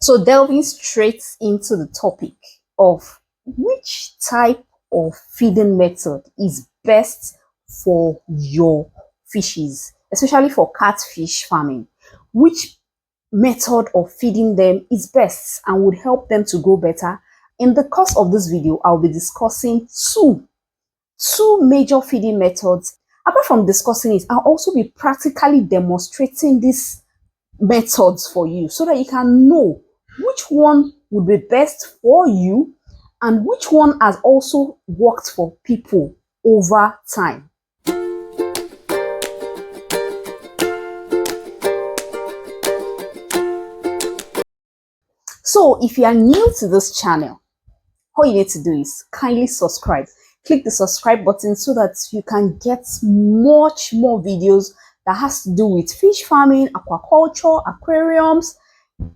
So delving straight into the topic of which type of feeding method is best for your fishes, especially for catfish farming. Which method of feeding them is best and would help them to grow better? In the course of this video, I'll be discussing two major feeding methods. Apart from discussing it, I'll also be practically demonstrating these methods for you so that you can know which one would be best for you and which one has also worked for people over time. So if you are new to this channel, all you need to do is kindly subscribe. Click the subscribe button so that you can get much more videos that has to do with fish farming, aquaculture, aquariums,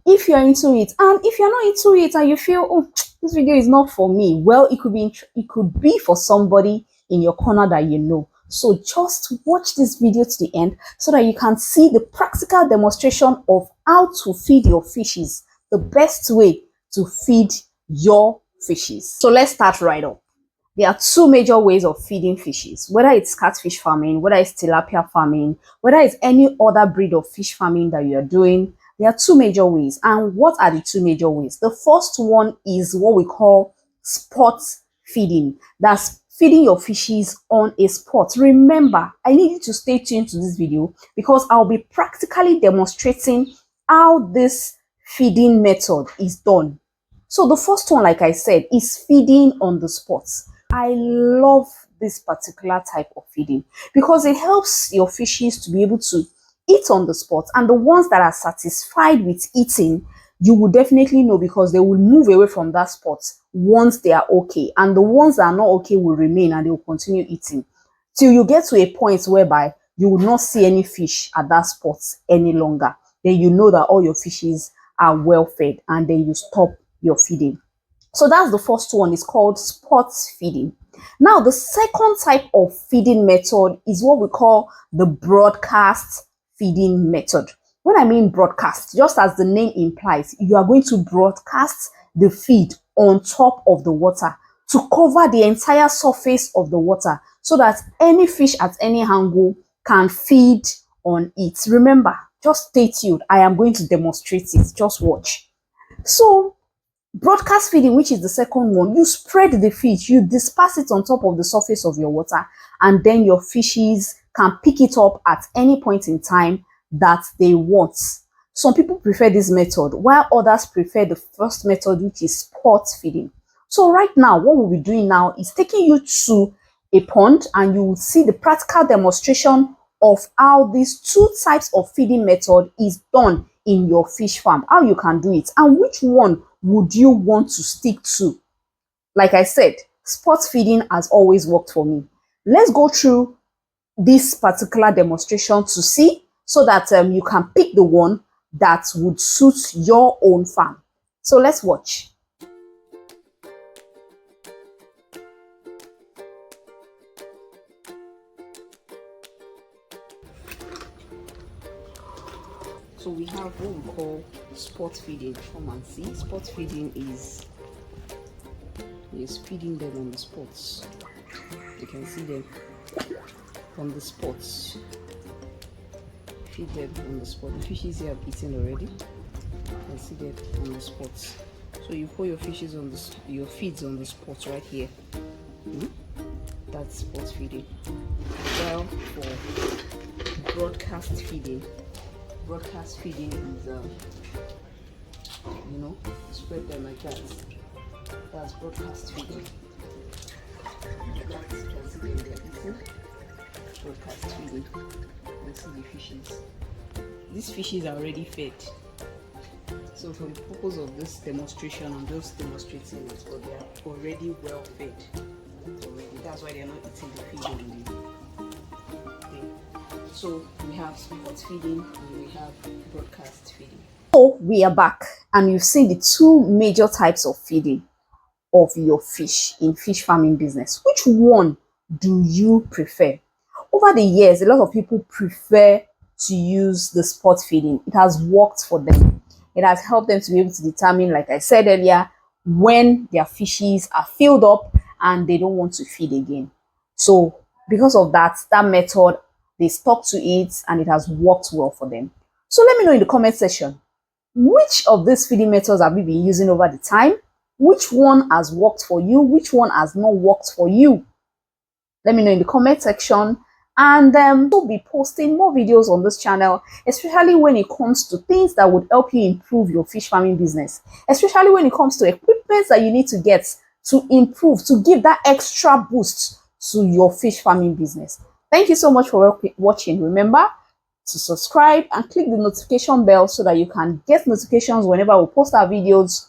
if you're into it. And if you're not into it and you feel, oh, this video is not for me, well, it could be for somebody in your corner that you know. So just watch this video to the end so that you can see the practical demonstration of how to feed your fishes, the best way to feed your fishes. So let's start right up. There are two major ways of feeding fishes, whether it's catfish farming, whether it's tilapia farming, whether it's any other breed of fish farming that you're doing. There are two major ways. And what are the two major ways? The first one is what we call spot feeding. That's feeding your fishes on a spot. Remember, I need you to stay tuned to this video because I'll be practically demonstrating how this feeding method is done. So the first one, like I said, is feeding on the spot. I love this particular type of feeding because it helps your fishes to be able to eat on the spot, and the ones that are satisfied with eating, you will definitely know because they will move away from that spot once they are okay, and the ones that are not okay will remain and they will continue eating till you get to a point whereby you will not see any fish at that spot any longer. Then you know that all your fishes are well fed, and then you stop your feeding. So that's the first one. It's called spot feeding. Now the second type of feeding method is what we call the broadcast feeding method. When I mean broadcast, just as the name implies, you are going to broadcast the feed on top of the water to cover the entire surface of the water so that any fish at any angle can feed on it. Remember, just stay tuned. I am going to demonstrate it. Just watch. So broadcast feeding, which is the second one, you spread the feed, you disperse it on top of the surface of your water, and then your fishes can pick it up at any point in time that they want. Some people prefer this method, while others prefer the first method, which is spot feeding. So right now, what we'll be doing now is taking you to a pond, and you will see the practical demonstration of how these two types of feeding method is done in your fish farm, how you can do it, and which one would you want to stick to. Like I said, spot feeding has always worked for me. Let's go through this particular demonstration to see so that you can pick the one that would suit your own farm. So let's watch. So we have what we call spot feeding. Come and see. Spot feeding is feeding them on the spots. You can see them on the spots. Feed them on the spot. The fishes here have eaten already. You can see them on the spots. So you put your fishes on your feeds on the spots right here. That's spot feeding. Well, for broadcast feeding. Broadcast feeding is, spread them like that. That's broadcast feeding. That's, you can see them, they're eating. Broadcast feeding. You can see the fishes. These fishes are already fed. So for the purpose of this demonstration, I'm just demonstrating it, but they are already well fed. That's why they're not eating the feed only. So we have spot feeding and we have broadcast feeding. So we are back, and you've seen the two major types of feeding of your fish in fish farming business. Which one do you prefer? Over the years, a lot of people prefer to use the spot feeding. It has worked for them. A It has helped them to be able to determine, like I said earlier, when their fishes are filled up and they don't want to feed again. So because of that method, they stuck to it and it has worked well for them. So let me know in the comment section, which of these feeding methods have you been using over the time? Which one has worked for you? Which one has not worked for you? Let me know in the comment section. And we'll be posting more videos on this channel, especially when it comes to things that would help you improve your fish farming business, especially when it comes to equipment that you need to get to improve, to give that extra boost to your fish farming business. Thank you so much for watching. Remember to subscribe and click the notification bell so that you can get notifications whenever we post our videos